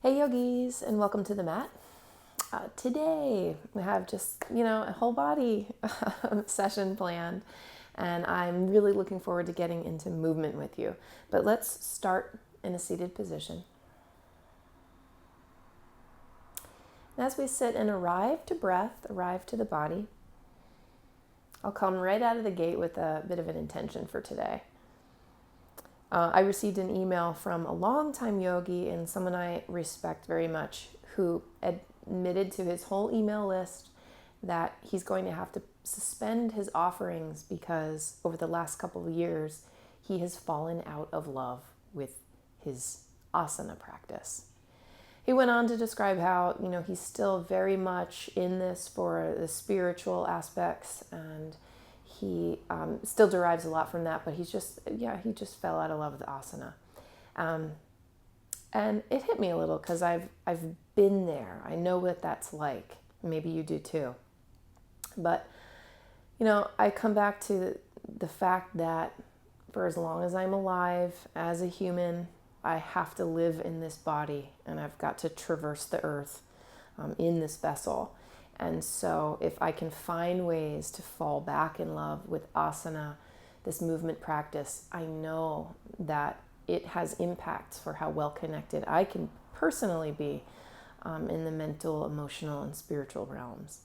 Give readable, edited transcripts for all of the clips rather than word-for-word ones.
Hey yogis, and welcome to the mat. Today we have just, a whole body session planned, and I'm really looking forward to getting into movement with you. But let's start in a seated position. As we sit and arrive to breath, arrive to the body, I'll come right out of the gate with a bit of an intention for today. I received an email from a longtime yogi and someone I respect very much who admitted to his whole email list that he's going to have to suspend his offerings because over the last couple of years he has fallen out of love with his asana practice. He went on to describe how, he's still very much in this for the spiritual aspects, and he still derives a lot from that, but he just fell out of love with asana. And it hit me a little because I've been there. I know what that's like. Maybe you do too. But, I come back to the fact that for as long as I'm alive as a human, I have to live in this body and I've got to traverse the earth in this vessel. And so if I can find ways to fall back in love with asana, this movement practice, I know that it has impacts for how well connected I can personally be in the mental, emotional, and spiritual realms.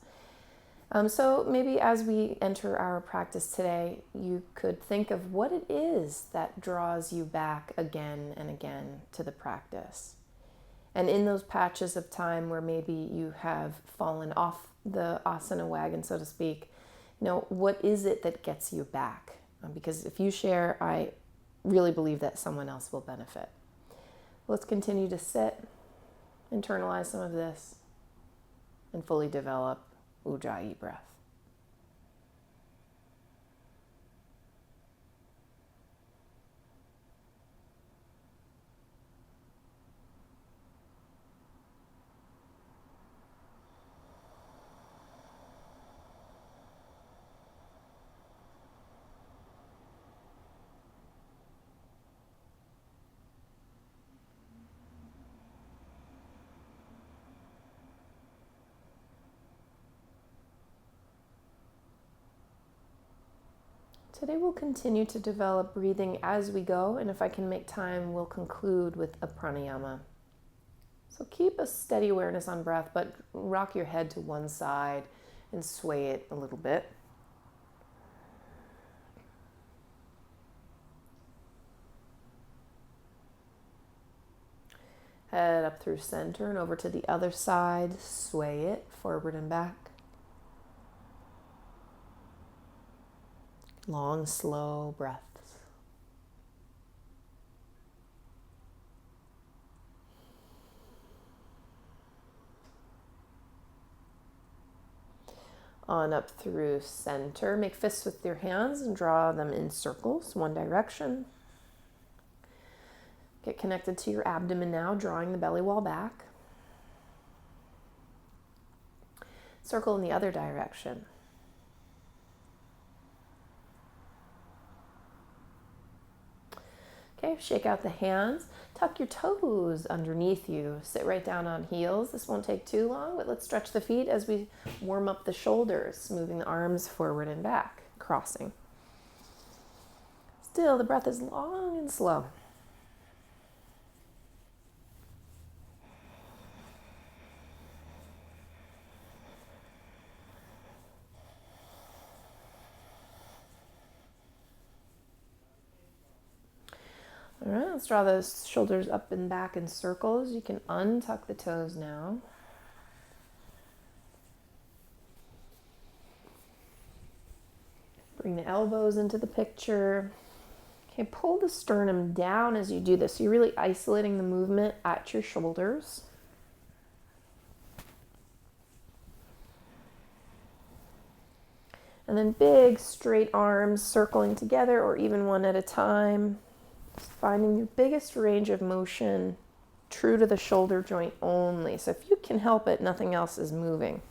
So maybe as we enter our practice today, you could think of what it is that draws you back again and again to the practice. And in those patches of time where maybe you have fallen off the asana wagon, so to speak, what is it that gets you back? Because if you share, I really believe that someone else will benefit. Let's continue to sit, internalize some of this, and fully develop Ujjayi breath. Today we'll continue to develop breathing as we go, and if I can make time, we'll conclude with a pranayama. So keep a steady awareness on breath, but rock your head to one side and sway it a little bit. Head up through center and over to the other side, sway it forward and back. Long, slow breaths. On up through center. Make fists with your hands and draw them in circles, one direction. Get connected to your abdomen now, drawing the belly wall back. Circle in the other direction. Okay, shake out the hands. Tuck your toes underneath you. Sit right down on heels. This won't take too long, but let's stretch the feet as we warm up the shoulders, moving the arms forward and back, crossing. Still, the breath is long and slow. All right, let's draw those shoulders up and back in circles. You can untuck the toes now. Bring the elbows into the picture. Okay, pull the sternum down as you do this. So you're really isolating the movement at your shoulders. And then big straight arms circling together or even one at a time. Finding your biggest range of motion, true to the shoulder joint only. So if you can help it, nothing else is moving.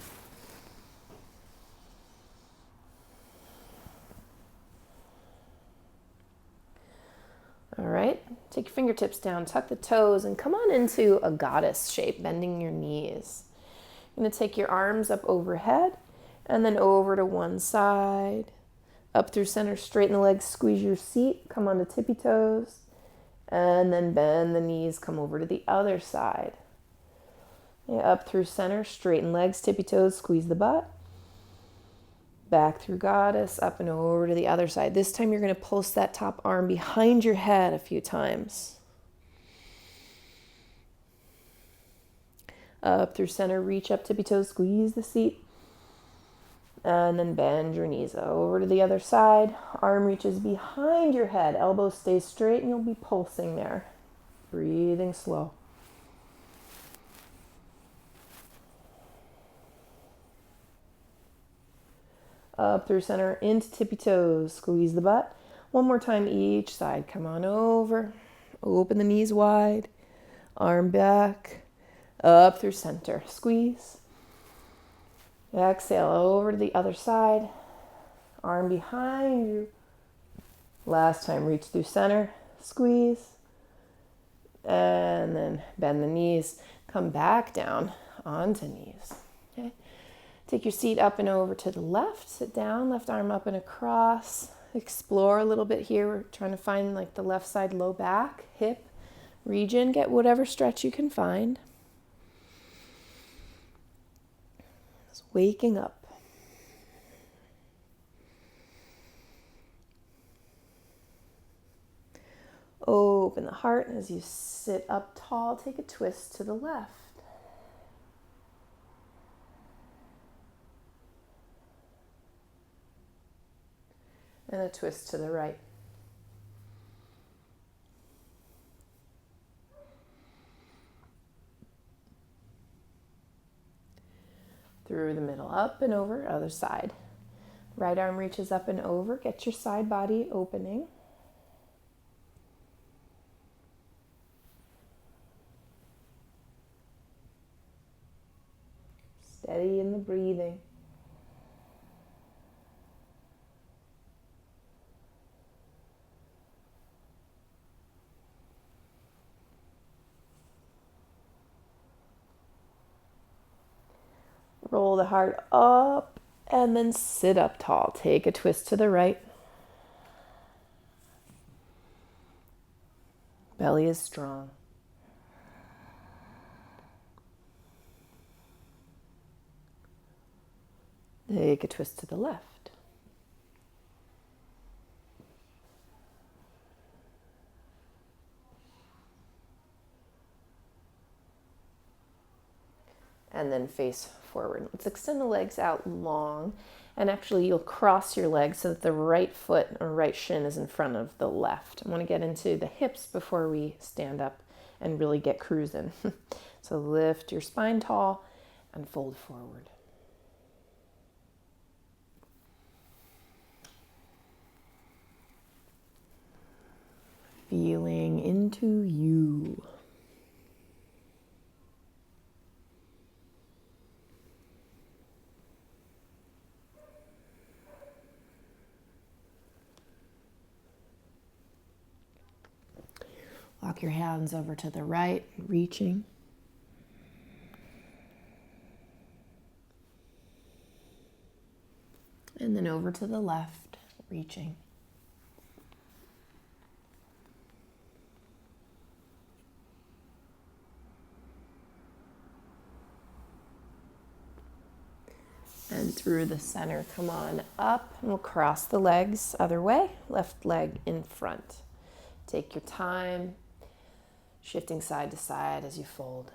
All right, Take your fingertips down, tuck the toes, and come on into a goddess shape, bending your knees. You're going to take your arms up overhead and then over to one side. Up through center, straighten the legs, squeeze your seat, come on to tippy toes, and then bend the knees, come over to the other side. Up through center, straighten legs, tippy toes, squeeze the butt. Back through goddess, up and over to the other side. This time you're going to pulse that top arm behind your head a few times. Up through center, reach up, tippy toes, squeeze the seat. And then bend your knees over to the other side. Arm reaches behind your head, elbows stay straight, and you'll be pulsing there. Breathing slow. Up through center, into tippy toes, squeeze the butt. One more time each side. Come on over. Open the knees wide. Arm back. Up through center. Squeeze. Exhale over to the other side. Arm behind you. Last time, reach through center. Squeeze. And then bend the knees. Come back down onto knees. Okay. Take your seat up and over to the left. Sit down, left arm up and across. Explore a little bit here. We're trying to find like the left side low back, hip region. Get whatever stretch you can find. Just waking up. Open the heart, and as you sit up tall, take a twist to the left. And a twist to the right. Through the middle, up and over, other side. Right arm reaches up and over. Get your side body opening. Steady in the breathing. Roll the heart up and then sit up tall. Take a twist to the right. Belly is strong. Take a twist to the left. And then face forward. Let's extend the legs out long, and actually you'll cross your legs so that the right foot or right shin is in front of the left. I want to get into the hips before we stand up and really get cruising. So lift your spine tall and fold forward. Feeling into you. Walk your hands over to the right, reaching. And then over to the left, reaching. And through the center, come on up, and we'll cross the legs other way, left leg in front. Take your time, shifting side to side as you fold.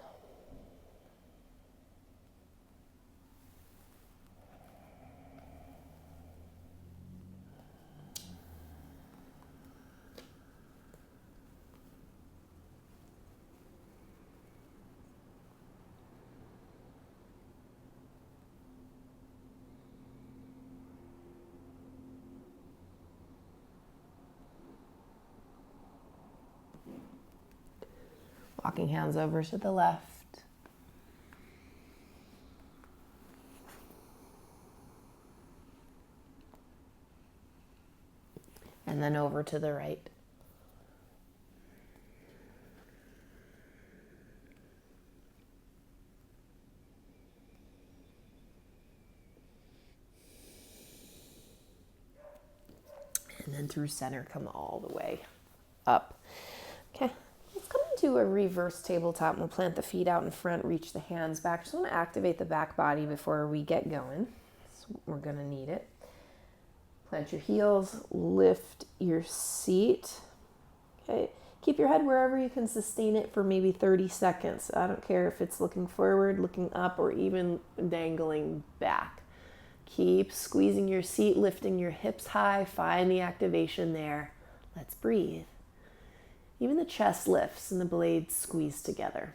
Walking hands over to the left. And then over to the right. And then through center, come all the way up. Okay, let's come into a reverse tabletop. We'll plant the feet out in front, reach the hands back. Just want to activate the back body before we get going. So we're going to need it. Plant your heels, lift your seat. Okay, keep your head wherever you can sustain it for maybe 30 seconds. I don't care if it's looking forward, looking up, or even dangling back. Keep squeezing your seat, lifting your hips high. Find the activation there. Let's breathe. Even the chest lifts and the blades squeeze together.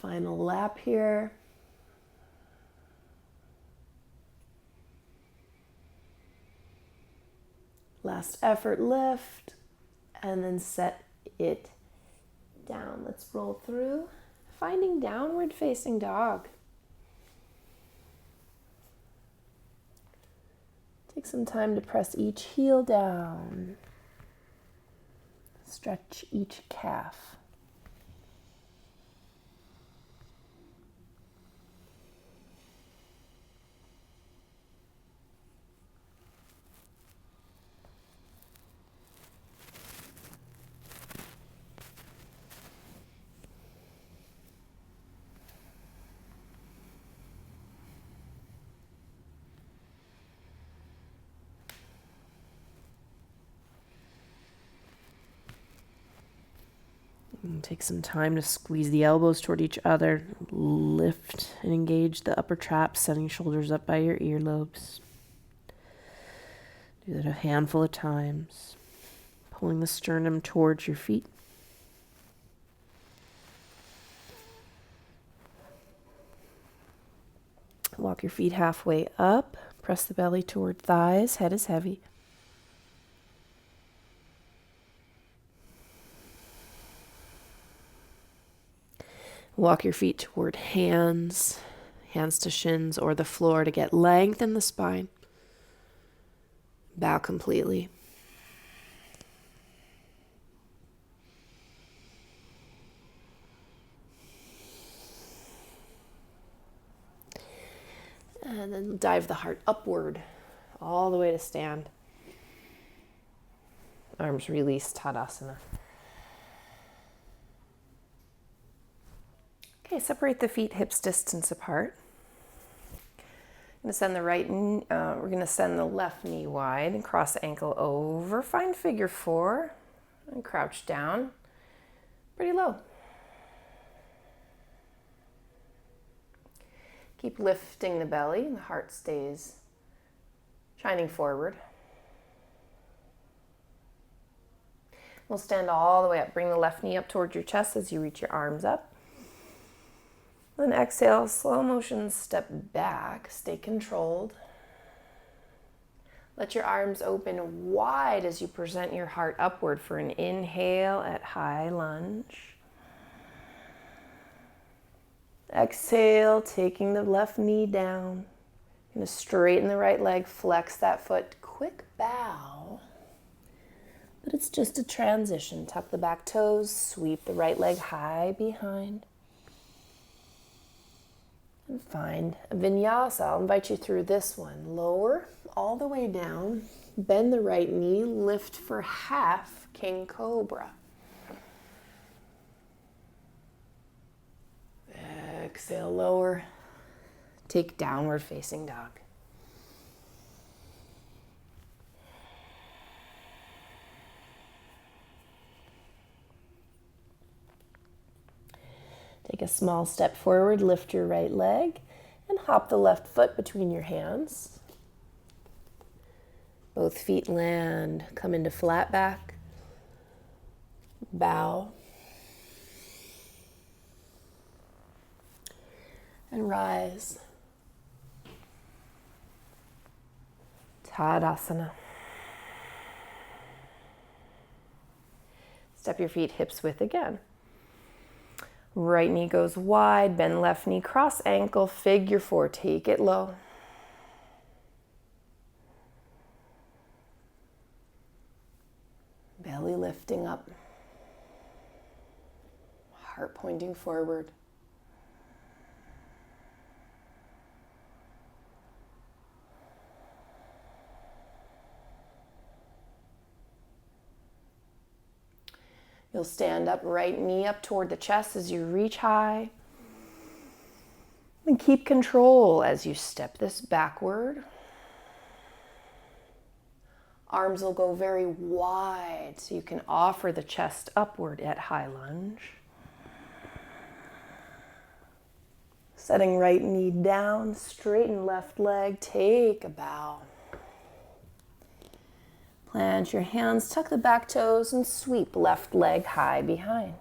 Final lap here. Last effort, lift, and then set it down. Let's roll through, finding downward facing dog. Take some time to press each heel down. Stretch each calf. And take some time to squeeze the elbows toward each other. Lift and engage the upper traps, setting shoulders up by your earlobes. Do that a handful of times. Pulling the sternum towards your feet. Walk your feet halfway up. Press the belly toward thighs. Head is heavy. Walk your feet toward hands to shins or the floor to get length in the spine. Bow completely. And then dive the heart upward, all the way to stand. Arms release, Tadasana. Okay, separate the feet hips distance apart. I'm going to send the left knee wide and cross the ankle over. Find figure four and crouch down pretty low. Keep lifting the belly and the heart stays shining forward. We'll stand all the way up. Bring the left knee up towards your chest as you reach your arms up. Then exhale, slow motion, step back, stay controlled. Let your arms open wide as you present your heart upward for an inhale at high lunge. Exhale, taking the left knee down. Going to straighten the right leg, flex that foot, quick bow. But it's just a transition. Tuck the back toes, sweep the right leg high behind. And find a vinyasa. I'll invite you through this one. Lower all the way down. Bend the right knee. Lift for half King Cobra. Exhale, lower. Take downward facing dog. Take a small step forward, lift your right leg, and hop the left foot between your hands. Both feet land, come into flat back, bow, and rise. Tadasana. Step your feet hips width again. Right knee goes wide, bend left knee, cross ankle, figure four, take it low. Belly lifting up. Heart pointing forward. You'll stand up, right knee up toward the chest as you reach high. And keep control as you step this backward. Arms will go very wide so you can offer the chest upward at high lunge. Setting right knee down, straighten left leg, take a bow. Plant your hands, tuck the back toes, and sweep left leg high behind.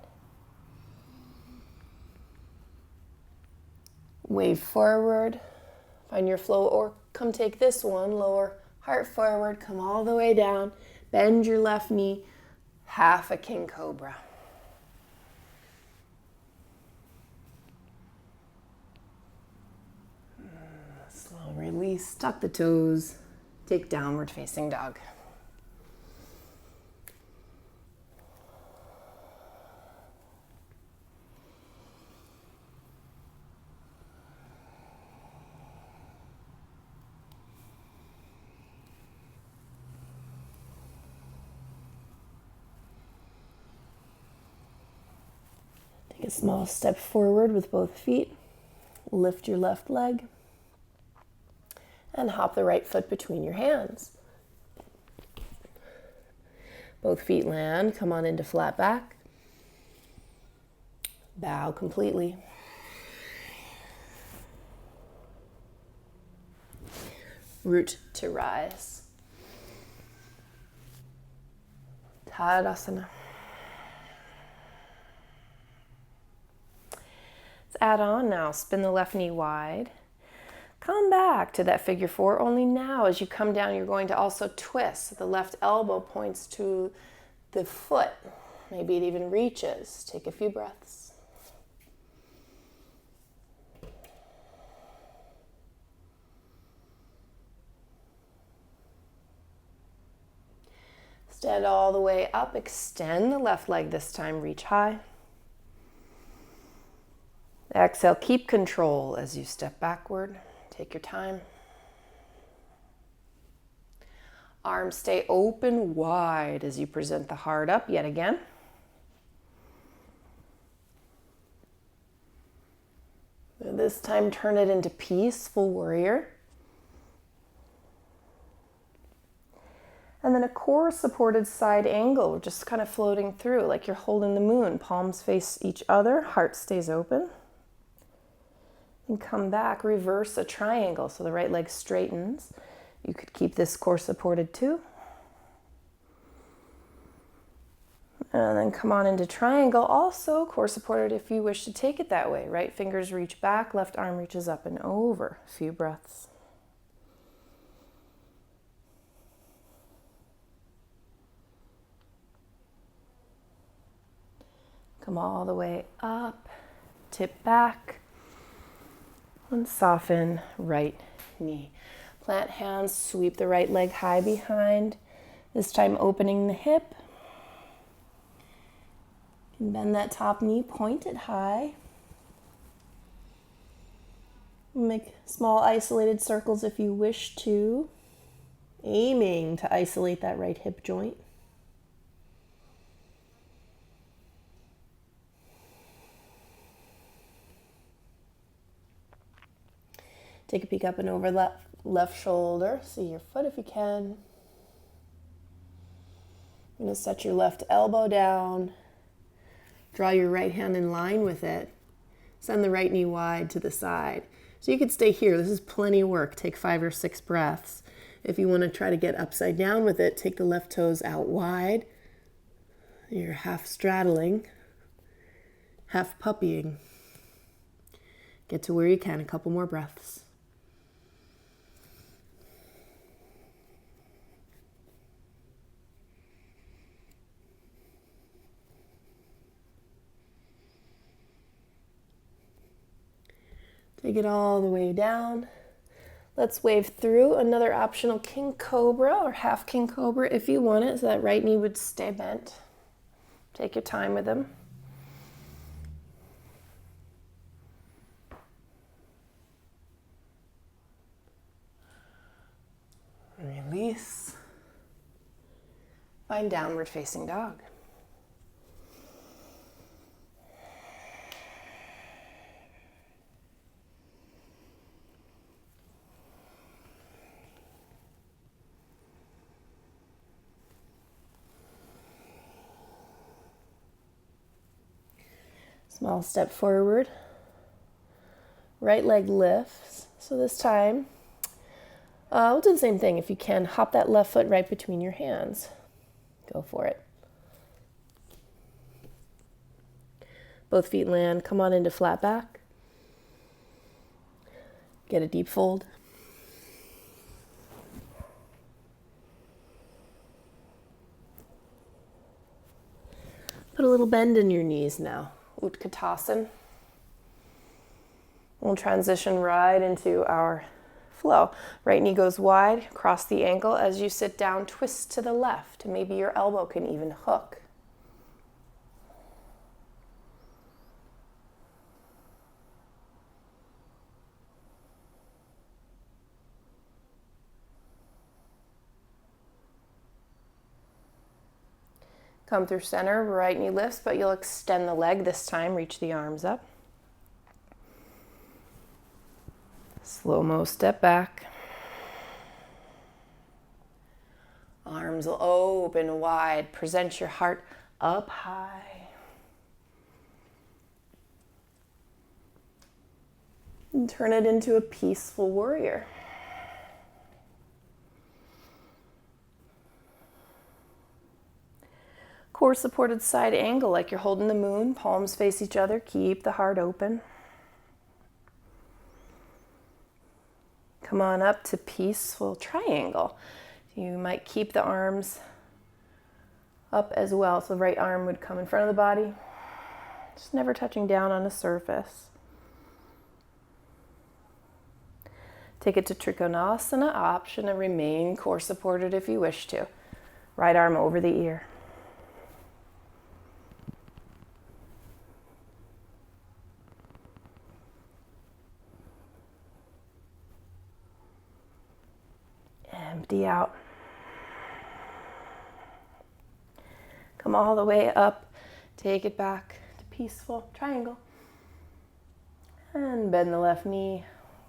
Wave forward, find your flow, or come take this one, lower heart forward, come all the way down, bend your left knee, half a king cobra. Slow release, tuck the toes, take downward facing dog. Take a small step forward with both feet. Lift your left leg. And hop the right foot between your hands. Both feet land. Come on into flat back. Bow completely. Root to rise. Tadasana. Let's add on now. Spin the left knee wide. Come back to that figure four, only now as you come down you're going to also twist. The left elbow points to the foot. Maybe it even reaches. Take a few breaths. Stand all the way up, extend the left leg this time, reach high. Exhale, keep control as you step backward. Take your time. Arms stay open wide as you present the heart up yet again. This time turn it into peaceful warrior. And then a core supported side angle, just kind of floating through like you're holding the moon. Palms face each other, heart stays open. And come back, reverse a triangle. So the right leg straightens. You could keep this core supported too. And then come on into triangle. Also core supported if you wish to take it that way. Right fingers reach back, left arm reaches up and over. A few breaths. Come all the way up, tip back. And soften right knee. Plant hands, sweep the right leg high behind. This time opening the hip. And bend that top knee, point it high. Make small isolated circles if you wish to. Aiming to isolate that right hip joint. Take a peek up and over left shoulder. See your foot if you can. You're going to set your left elbow down. Draw your right hand in line with it. Send the right knee wide to the side. So you could stay here. This is plenty of work. Take 5 or 6 breaths. If you want to try to get upside down with it, take the left toes out wide. You're half straddling, half puppying. Get to where you can. A couple more breaths. Take it all the way down. Let's wave through another optional king cobra or half king cobra if you want it, so that right knee would stay bent. Take your time with them. Release. Find downward facing dog. Small step forward. Right leg lifts. So this time, we'll do the same thing. If you can, hop that left foot right between your hands. Go for it. Both feet land. Come on into flat back. Get a deep fold. Put a little bend in your knees now. Utkatasana. We'll transition right into our flow. Right knee goes wide, cross the ankle. As you sit down, twist to the left. Maybe your elbow can even hook. Come through center, right knee lifts, but you'll extend the leg this time, reach the arms up. Slow-mo step back. Arms will open wide, present your heart up high. And turn it into a peaceful warrior. Core supported side angle like you're holding the moon, palms face each other, keep the heart open. Come on up to peaceful triangle. You might keep the arms up as well, so the right arm would come in front of the body, just never touching down on the surface. Take it to Trikonasana, option to remain core supported if you wish to. Right arm over the ear. Empty out. Come all the way up. Take it back to peaceful triangle. And bend the left knee.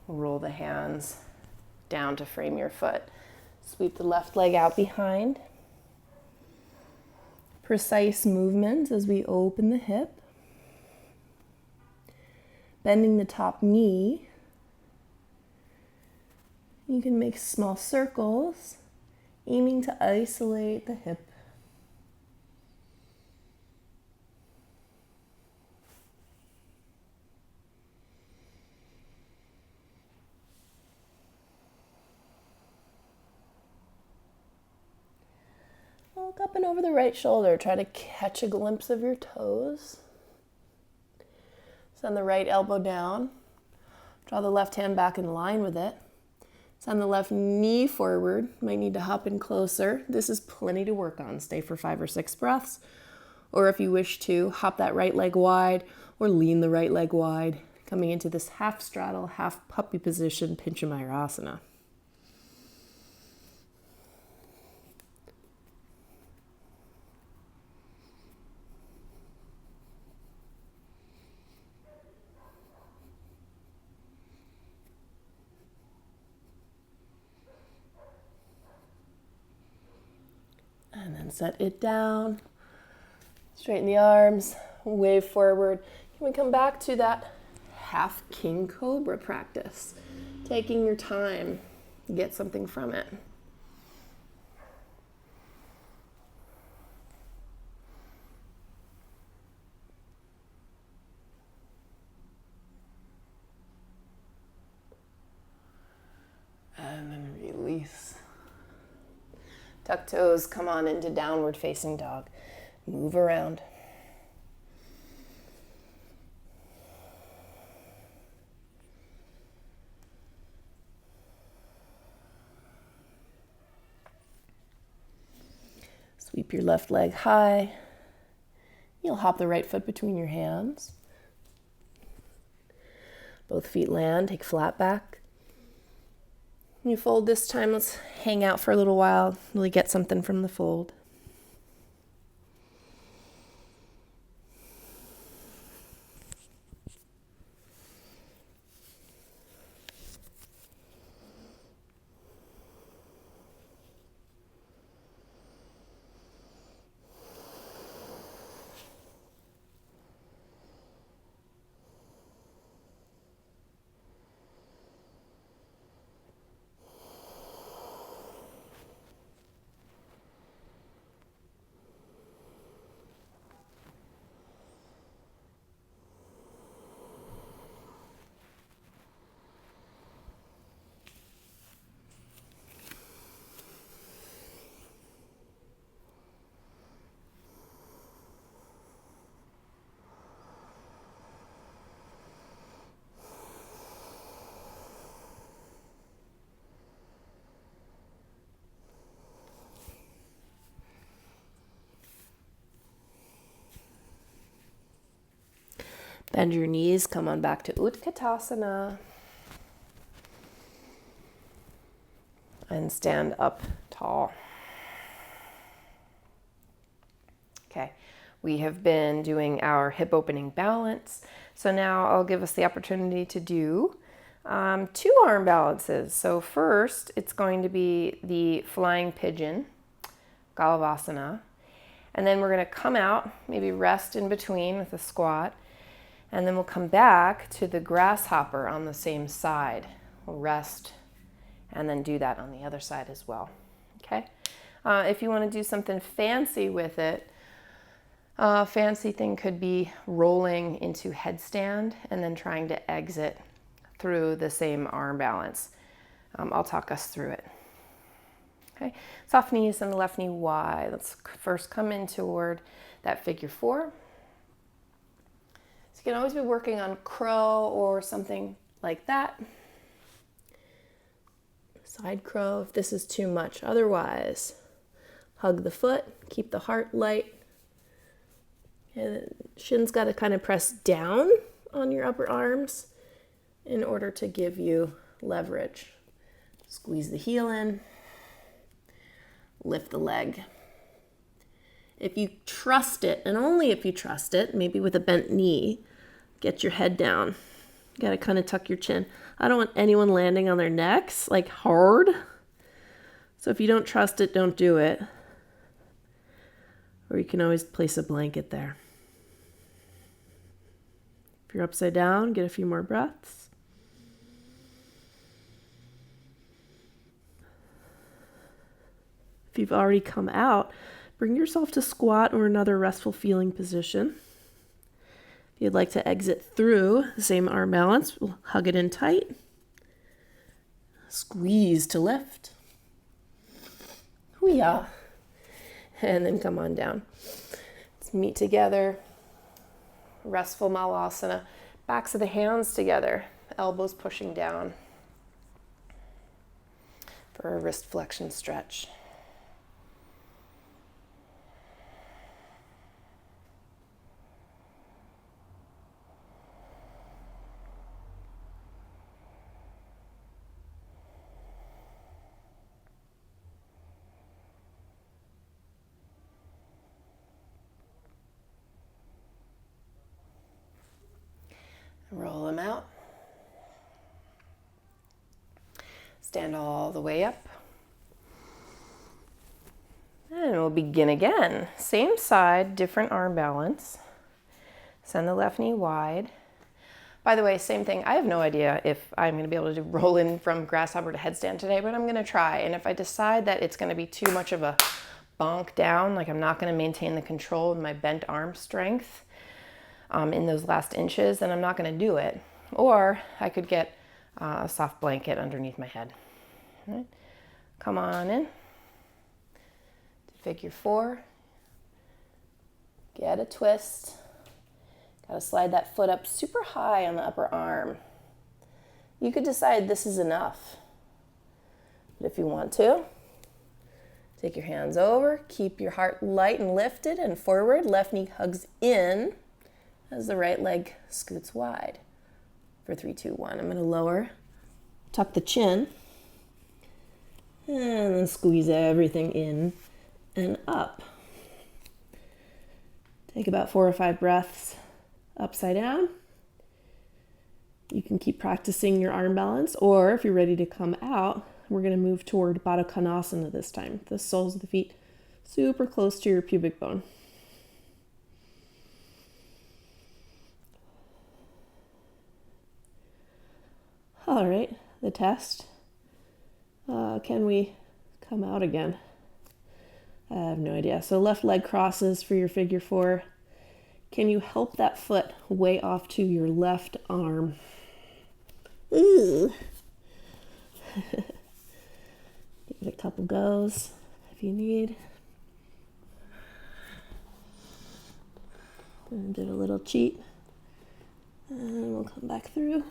Roll the hands down to frame your foot. Sweep the left leg out behind. Precise movement as we open the hip. Bending the top knee. You can make small circles, aiming to isolate the hip. Look up and over the right shoulder. Try to catch a glimpse of your toes. Send the right elbow down. Draw the left hand back in line with it. Send the left knee forward. Might need to hop in closer. This is plenty to work on. Stay for 5 or 6 breaths. Or if you wish to, hop that right leg wide or lean the right leg wide. Coming into this half straddle, half puppy position, Pincha Mayurasana. And then set it down. Straighten the arms, wave forward. Can we come back to that half king cobra practice? Taking your time, get something from it. And then release. Tuck toes, come on into downward facing dog. Move around. Sweep your left leg high. You'll hop the right foot between your hands. Both feet land, take flat back. You fold this time, let's hang out for a little while, really get something from the fold. Bend your knees, come on back to Utkatasana. And stand up tall. Okay, we have been doing our hip opening balance. So now I'll give us the opportunity to do 2 arm balances. So first, it's going to be the flying pigeon, Galavasana. And then we're going to come out, maybe rest in between with a squat. And then we'll come back to the grasshopper on the same side. We'll rest and then do that on the other side as well. Okay? If you want to do something fancy with it, fancy thing could be rolling into headstand and then trying to exit through the same arm balance. I'll talk us through it. Okay? Soft knees and the left knee wide. Let's first come in toward that figure 4. So you can always be working on crow or something like that. Side crow if this is too much. Otherwise, hug the foot, keep the heart light. And shin's got to kind of press down on your upper arms in order to give you leverage. Squeeze the heel in, lift the leg. If you trust it, and only if you trust it, maybe with a bent knee, get your head down. You gotta kind of tuck your chin. I don't want anyone landing on their necks, like hard. So if you don't trust it, don't do it. Or you can always place a blanket there. If you're upside down, get a few more breaths. If you've already come out, bring yourself to squat or another restful feeling position. If you'd like to exit through the same arm balance, we'll hug it in tight. Squeeze to lift. Hoo-yah. And then come on down. Let's meet together. Restful Malasana. Backs of the hands together. Elbows pushing down. For a wrist flexion stretch. Roll them out. Stand all the way up. And we'll begin again. Same side, different arm balance. Send the left knee wide. By the way, same thing. I have no idea if I'm going to be able to roll in from grasshopper to headstand today, but I'm going to try. And if I decide that it's going to be too much of a bonk down, like I'm not going to maintain the control of my bent arm strength, in those last inches, then I'm not going to do it. Or I could get a soft blanket underneath my head. All right. Come on in. Figure 4. Get a twist. Got to slide that foot up super high on the upper arm. You could decide this is enough. But if you want to, Take your hands over, keep your heart light and lifted and forward. Left knee hugs in as the right leg scoots wide. For 3, 2, 1. I'm going to lower, tuck the chin, and then squeeze everything in and up. Take about 4 or 5 breaths upside down. You can keep practicing your arm balance, or if you're ready to come out, we're going to move toward Baddha Konasana this time. The soles of the feet super close to your pubic bone. All right, the test. Can we come out again? I have no idea. So left leg crosses for your figure 4. Can you help that foot way off to your left arm? Ooh. Give it a couple goes if you need. And did a little cheat. And we'll come back through.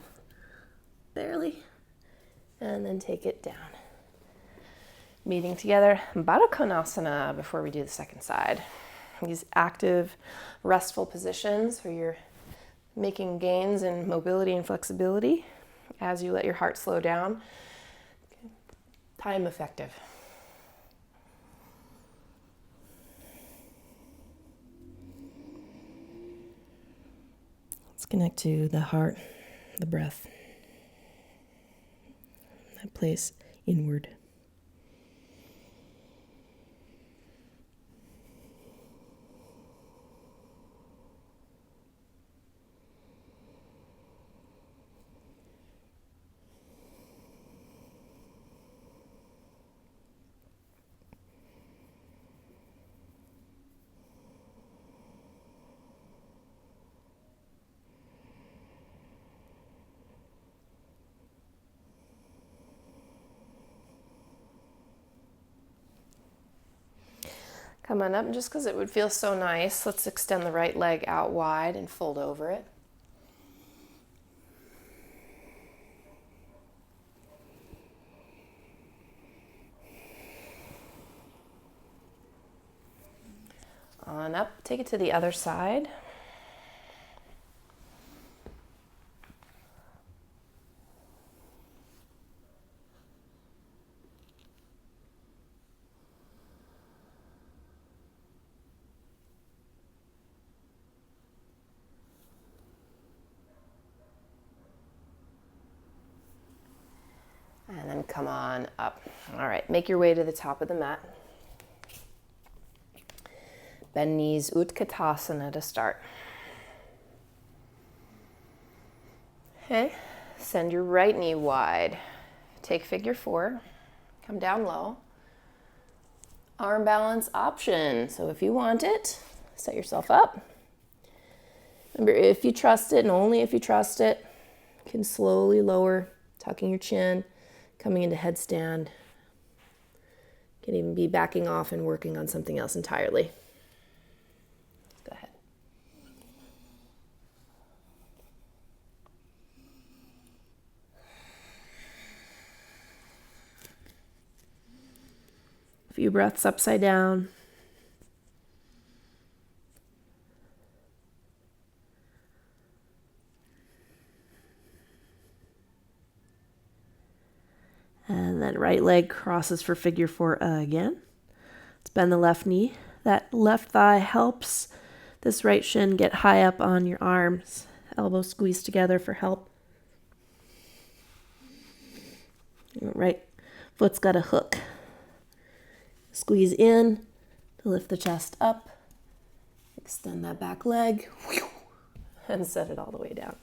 Barely. And then take it down. Meeting together, Baddha Konasana, before we do the second side. These active, restful positions where you're making gains in mobility and flexibility as you let your heart slow down. Time effective. Let's connect to the heart, the breath, that place inward. Come on up, and just because it would feel so nice, let's extend the right leg out wide and fold over it. On up, take it to the other side. And then come on up. All right, make your way to the top of the mat. Bend knees, Utkatasana to start. Okay, send your right knee wide. Take figure 4, come down low. Arm balance option. So if you want it, set yourself up. Remember, if you trust it, and only if you trust it, you can slowly lower, tucking your chin, coming into headstand. You can even be backing off and working on something else entirely. Go ahead. A few breaths upside down. And then right leg crosses for figure 4 again. Let's bend the left knee. That left thigh helps this right shin get high up on your arms. Elbows squeeze together for help. Right foot's got a hook. Squeeze in to lift the chest up. Extend that back leg. And set it all the way down.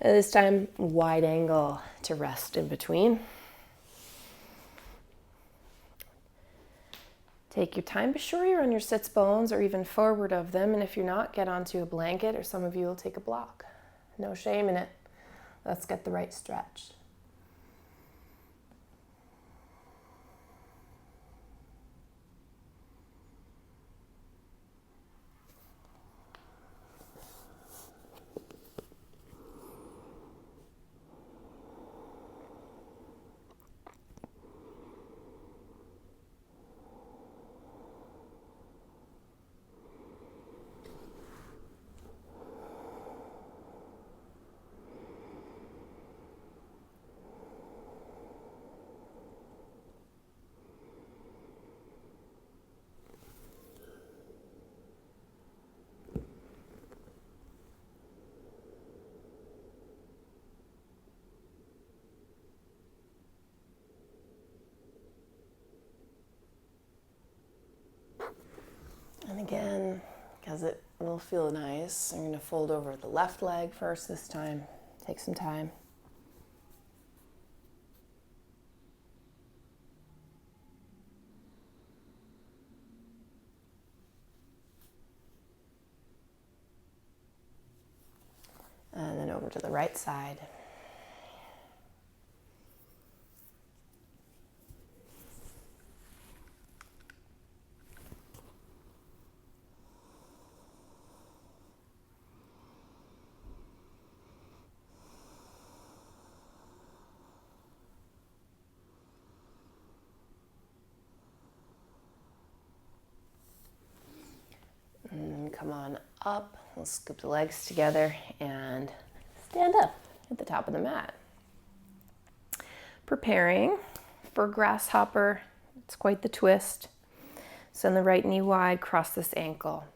And this time, wide angle to rest in between. Take your time, be sure you're on your sits bones or even forward of them, and if you're not, get onto a blanket, or some of you will take a block. No shame in it. Let's get the right stretch. because it'll feel nice. I'm going to fold over the left leg first this time. Take some time. And then over to the right side. And come on up. We'll scoop the legs together and stand up at the top of the mat. Preparing for grasshopper. It's quite the twist. Send the right knee wide, cross this ankle.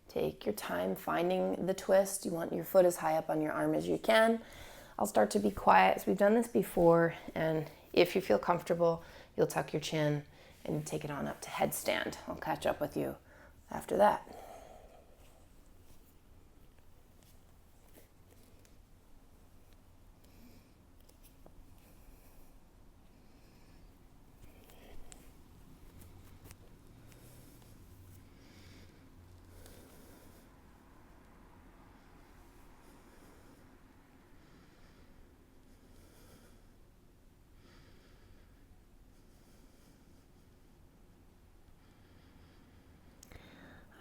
Take your time finding the twist. You want your foot as high up on your arm as you can. I'll start to be quiet as we've done this before, and if you feel comfortable, you'll tuck your chin and take it on up to headstand. I'll catch up with you after that.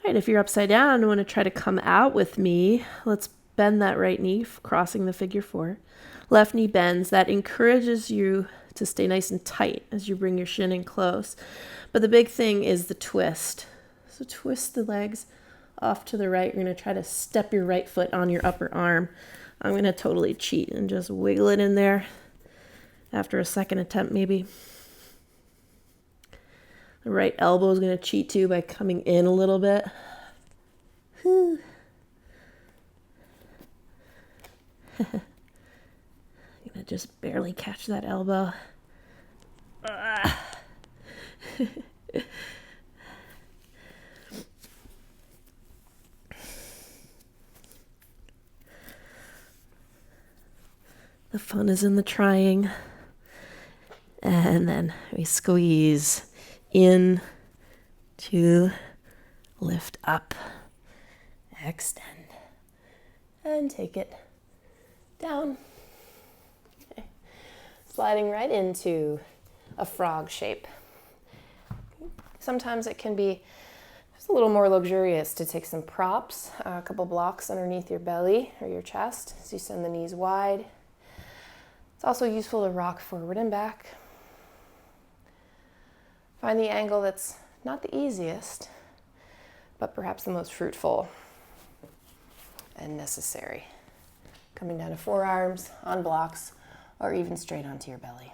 All right, if you're upside down and want to try to come out with me, let's bend that right knee, crossing the figure four. Left knee bends. That encourages you to stay nice and tight as you bring your shin in close. But the big thing is the twist. So twist the legs off to the right. You're going to try to step your right foot on your upper arm. I'm going to totally cheat and just wiggle it in there after a second attempt maybe. The right elbow is going to cheat too by coming in a little bit. I'm going to just barely catch that elbow. The fun is in the trying. And then we squeeze in to lift up, extend, and take it down. Okay. Sliding right into a frog shape. Sometimes it can be just a little more luxurious to take some props, a couple blocks underneath your belly or your chest as you send the knees wide. It's also useful to rock forward and back. Find the angle that's not the easiest, but perhaps the most fruitful and necessary. Coming down to forearms, on blocks, or even straight onto your belly.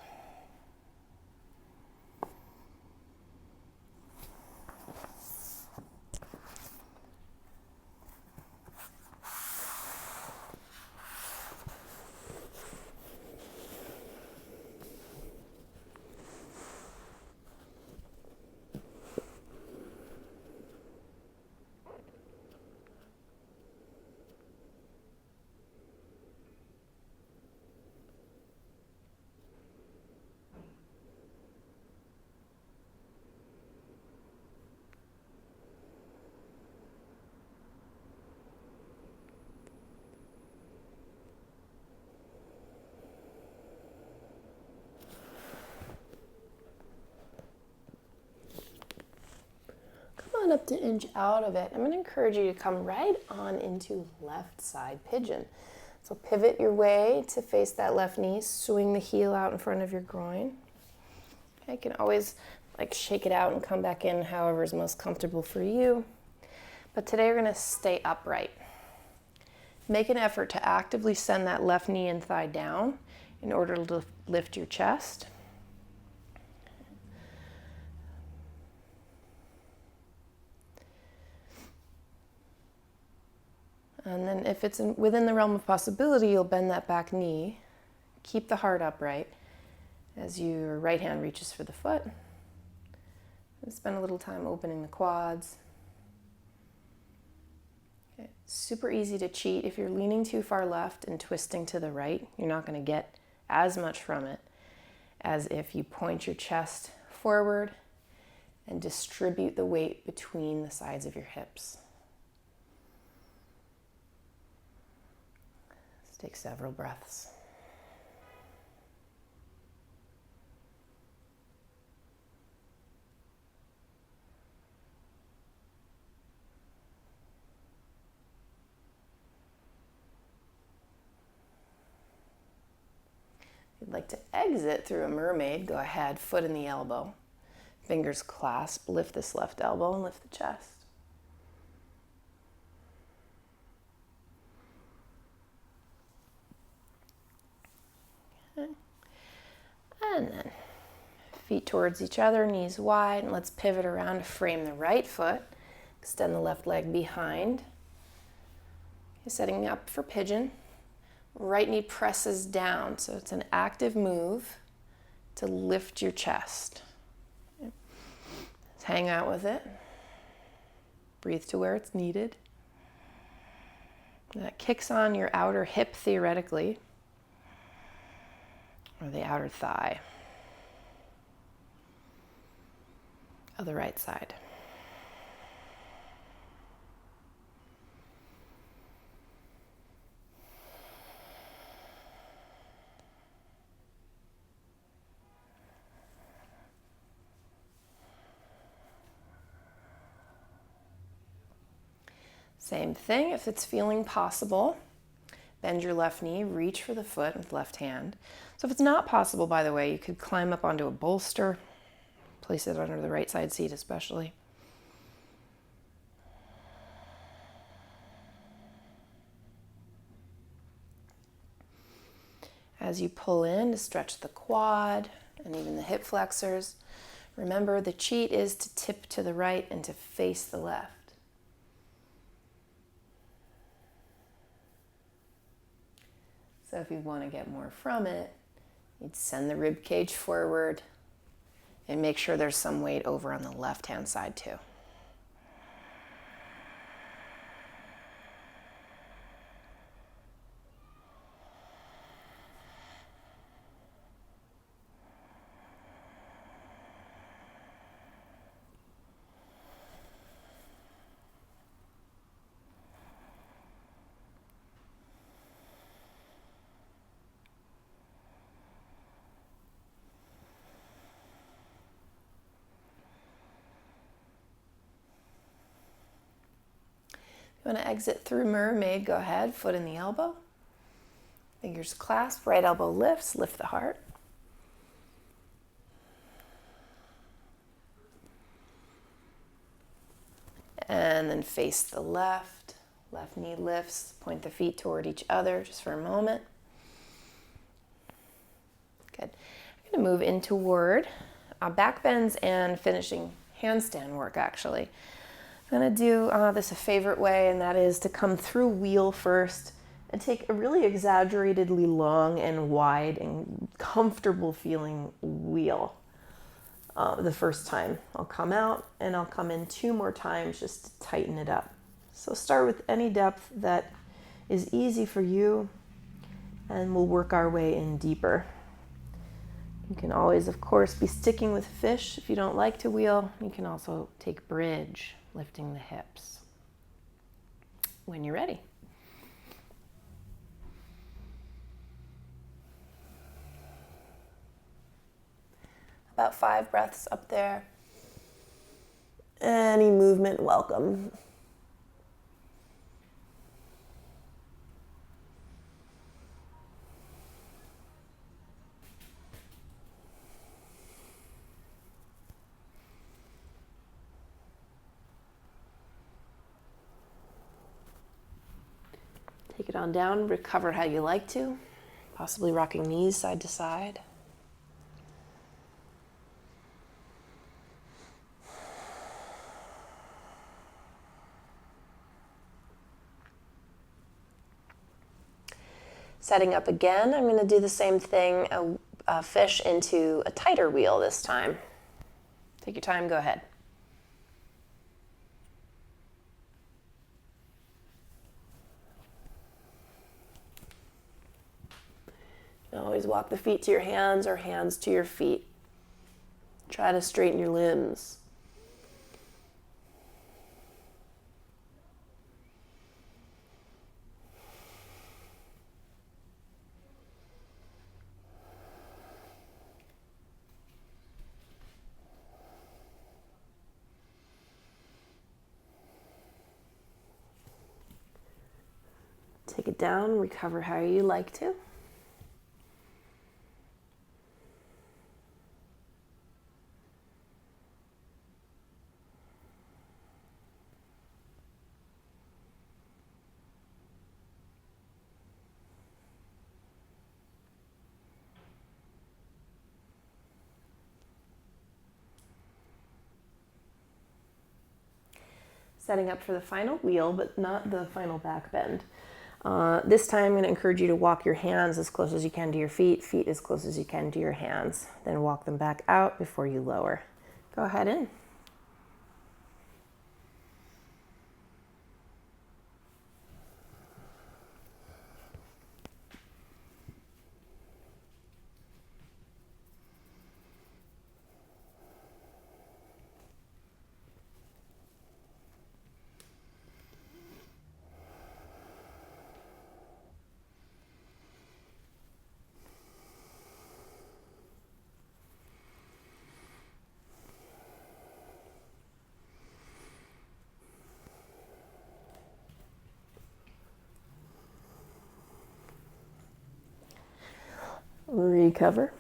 Up to inch out of it. I'm going to encourage you to come right on into left side pigeon. So pivot your way to face that left knee, swing the heel out in front of your groin. Okay, you can always shake it out and come back in however is most comfortable for you. But today we're going to stay upright. Make an effort to actively send that left knee and thigh down in order to lift your chest. And then if it's within the realm of possibility, you'll bend that back knee. Keep the heart upright as your right hand reaches for the foot. And spend a little time opening the quads. Super easy to cheat. If you're leaning too far left and twisting to the right, you're not going to get as much from it as if you point your chest forward and distribute the weight between the sides of your hips. Let's take several breaths. If you'd like to exit through a mermaid, go ahead, foot in the elbow. Fingers clasp, lift this left elbow and lift the chest. Okay. And then feet towards each other, knees wide, and let's pivot around to frame the right foot. Extend the left leg behind. You're setting up for pigeon. Right knee presses down, so it's an active move to lift your chest. Let's hang out with it. Breathe to where it's needed. That kicks on your outer hip theoretically, or the outer thigh of the right side. Same thing, if it's feeling possible, bend your left knee, reach for the foot with left hand. So if it's not possible, by the way, you could climb up onto a bolster, place it under the right side seat especially. As you pull in to stretch the quad and even the hip flexors, remember the cheat is to tip to the right and to face the left. So if you want to get more from it, you'd send the rib cage forward and make sure there's some weight over on the left-hand side too. You want to exit through mermaid, go ahead, foot in the elbow. Fingers clasp, right elbow lifts, lift the heart. And then face the left, left knee lifts, point the feet toward each other just for a moment. Good. I'm going to move into toward back bends and finishing handstand work actually. I'm going to do this a favorite way, and that is to come through wheel first and take a really exaggeratedly long and wide and comfortable feeling wheel the first time. I'll come out and I'll come in 2 more times just to tighten it up. So start with any depth that is easy for you, and we'll work our way in deeper. You can always, of course, be sticking with fish if you don't like to wheel. You can also take bridge, lifting the hips when you're ready. About 5 breaths up there. Any movement, welcome. Take it on down, recover how you like to, possibly rocking knees side to side. Setting up again, I'm going to do the same thing, a fish into a tighter wheel this time. Take your time, go ahead. Always walk the feet to your hands or hands to your feet. Try to straighten your limbs. Take it down, recover how you like to. Setting up for the final wheel, but not the final back bend. This time I'm going to encourage you to walk your hands as close as you can to your feet, feet as close as you can to your hands. Then walk them back out before you lower. Go ahead in. Recover.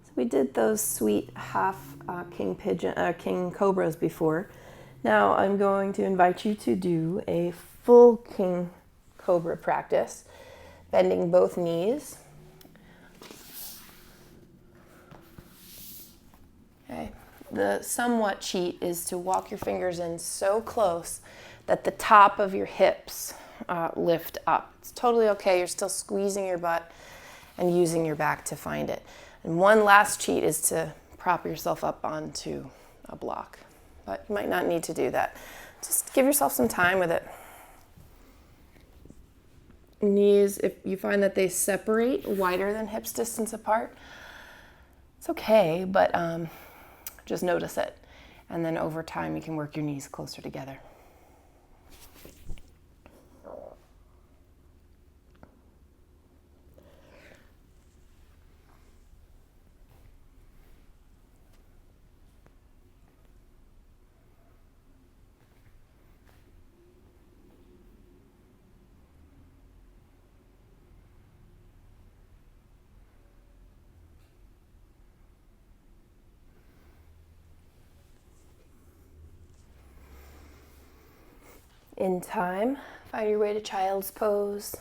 So we did those sweet half king cobras before. Now I'm going to invite you to do a full king cobra practice, bending both knees. Okay. The somewhat cheat is to walk your fingers in so close that the top of your hips lift up. It's totally okay. You're still squeezing your butt and using your back to find it. And one last cheat is to prop yourself up onto a block. But you might not need to do that. Just give yourself some time with it. Knees, if you find that they separate wider than hips distance apart, it's okay, but just notice it. And then over time, you can work your knees closer together. In time, find your way to child's pose.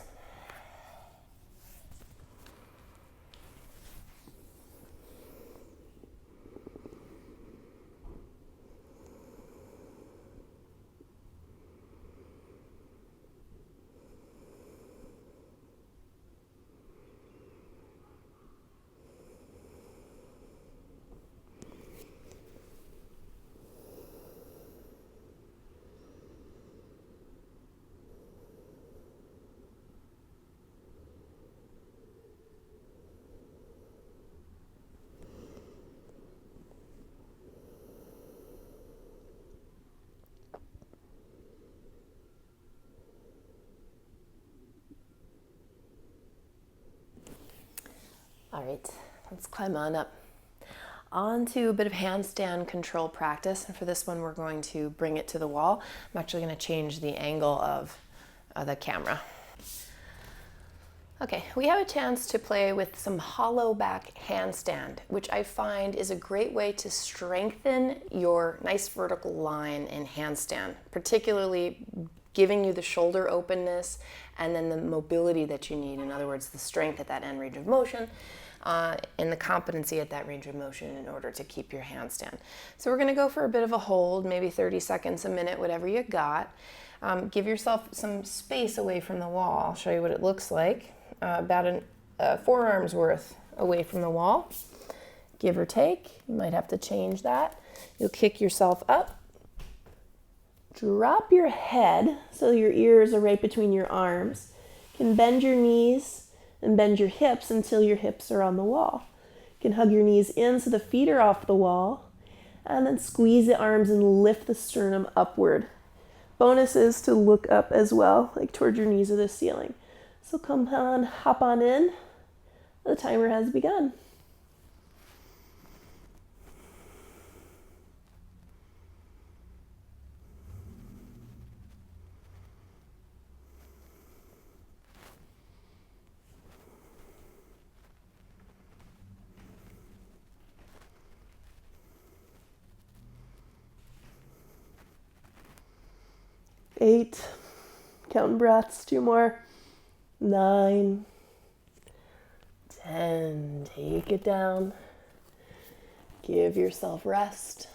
All right, let's climb on up. On to a bit of handstand control practice. And for this one, we're going to bring it to the wall. I'm actually going to change the angle of the camera. Okay, we have a chance to play with some hollow back handstand, which I find is a great way to strengthen your nice vertical line in handstand, particularly giving you the shoulder openness and then the mobility that you need. In other words, the strength at that end range of motion and the competency at that range of motion in order to keep your handstand. So we're going to go for a bit of a hold, maybe 30 seconds, a minute, whatever you got. Give yourself some space away from the wall. I'll show you what it looks like. About a forearm's worth away from the wall, give or take. You might have to change that. You'll kick yourself up. Drop your head so your ears are right between your arms. You can bend your knees and bend your hips until your hips are on the wall. You can hug your knees in so the feet are off the wall, and then squeeze the arms and lift the sternum upward. Bonus is to look up as well, like towards your knees or the ceiling. So come on, hop on in. The timer has begun. Eight, counting breaths, 2 more. 9, 10, take it down. Give yourself rest,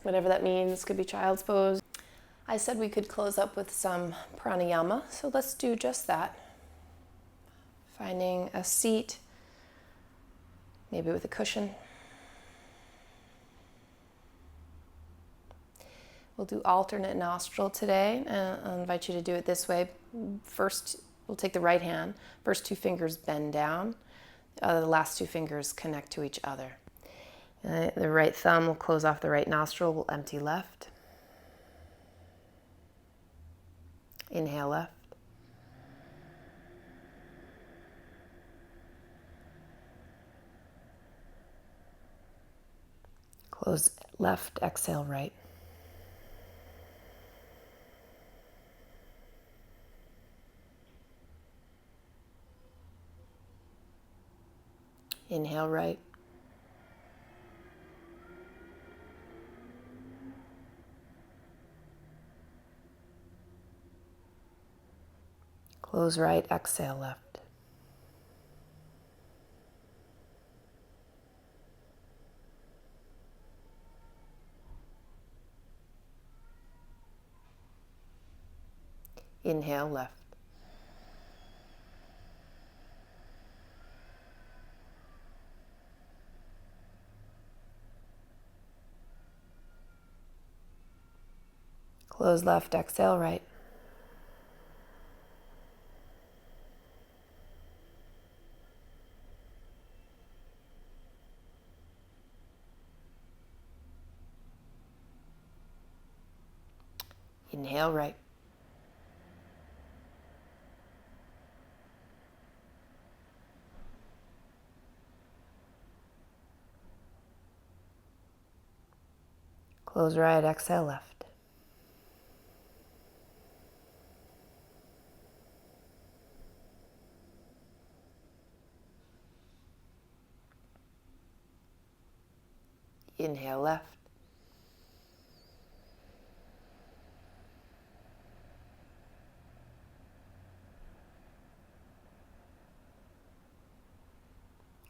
whatever that means. Could be child's pose. I said we could close up with some pranayama, so let's do just that. Finding a seat, maybe with a cushion. We'll do alternate nostril today. I'll invite you to do it this way. First, we'll take the right hand. First 2 fingers bend down. The last 2 fingers connect to each other. The right thumb will close off the right nostril. We'll empty left. Inhale left. Close left, exhale right. Inhale right. Close right, exhale left. Inhale left. Close left, exhale right. Inhale right. Close right, exhale left. Inhale left.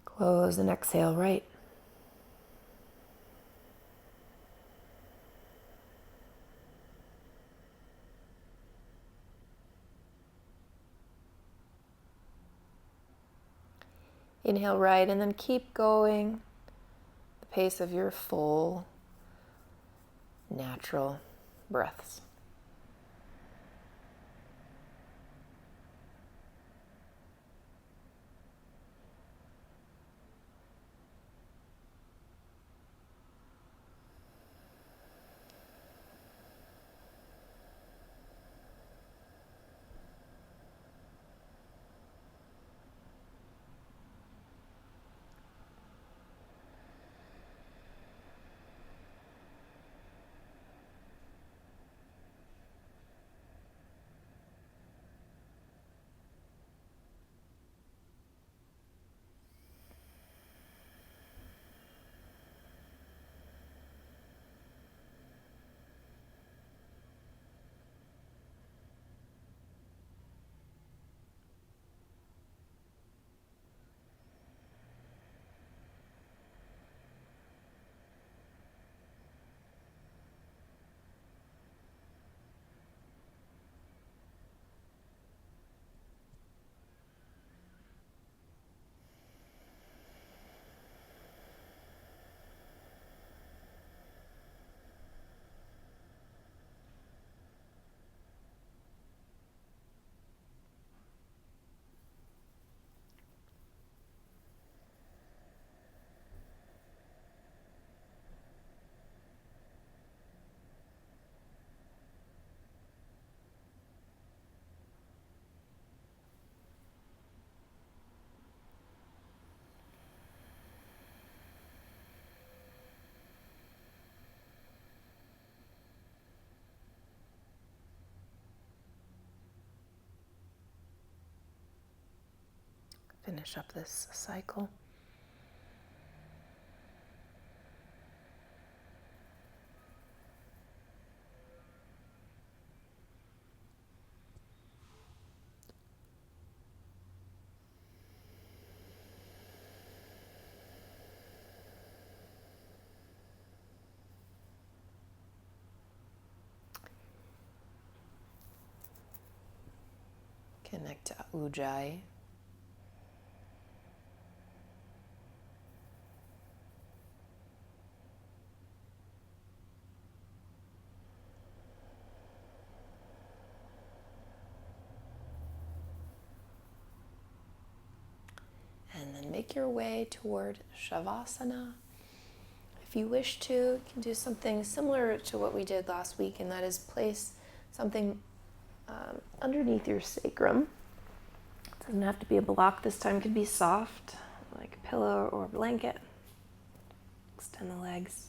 Close and exhale right. Inhale right, and then keep going the pace of your full, natural breaths. finish up this cycle. Connect to Ujjayi. And then make your way toward Shavasana. If you wish to, you can do something similar to what we did last week, and that is place something underneath your sacrum. It doesn't have to be a block this time. It could be soft, like a pillow or a blanket. Extend the legs.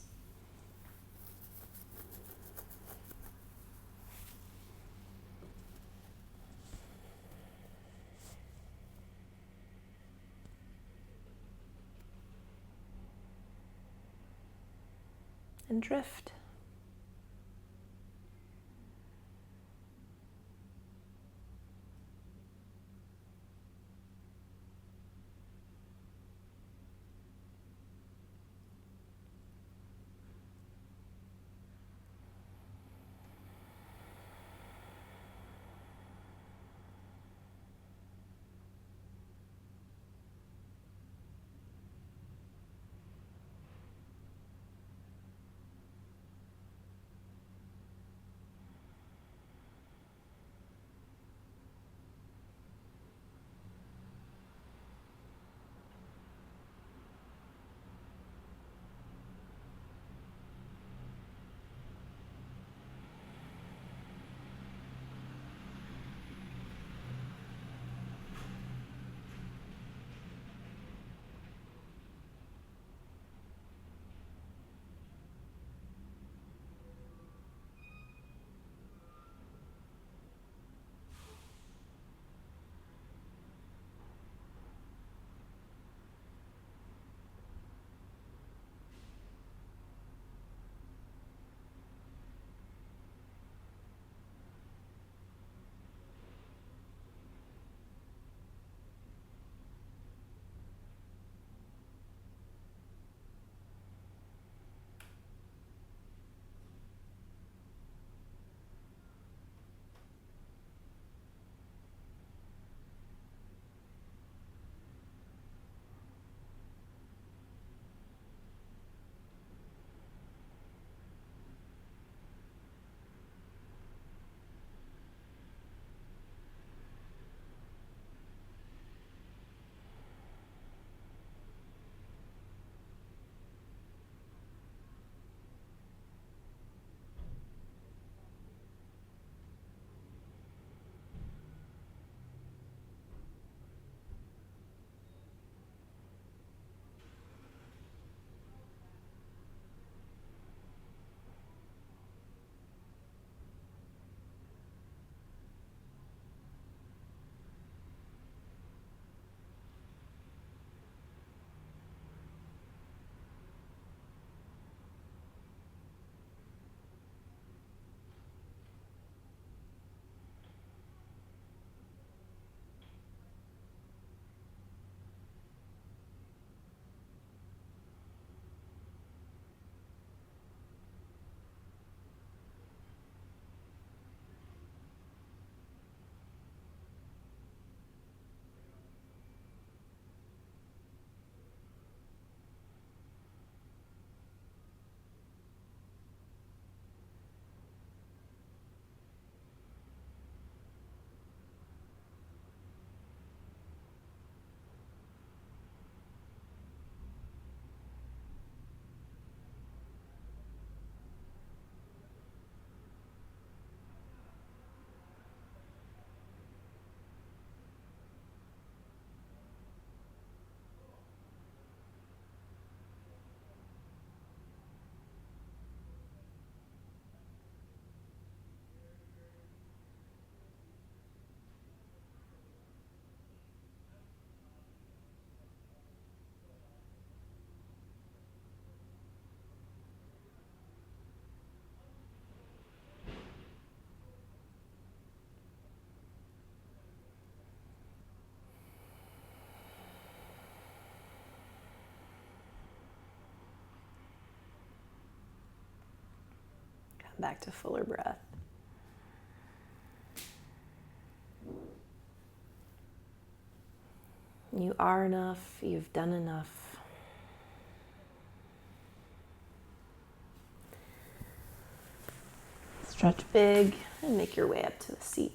And drift. back to fuller breath. You are enough. You've done enough. Stretch big and make your way up to the seat.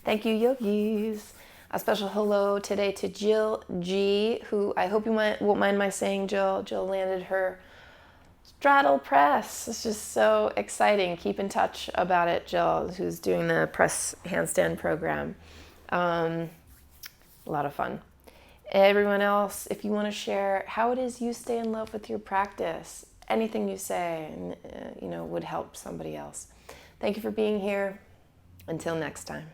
Thank you, yogis. A special hello today to Jill G, who I hope you won't mind my saying, Jill. Jill landed her straddle press. It's just so exciting. Keep in touch about it, Jill, who's doing the press handstand program. A lot of fun. Everyone else, if you want to share how it is you stay in love with your practice, anything you say, would help somebody else. Thank you for being here. Until next time.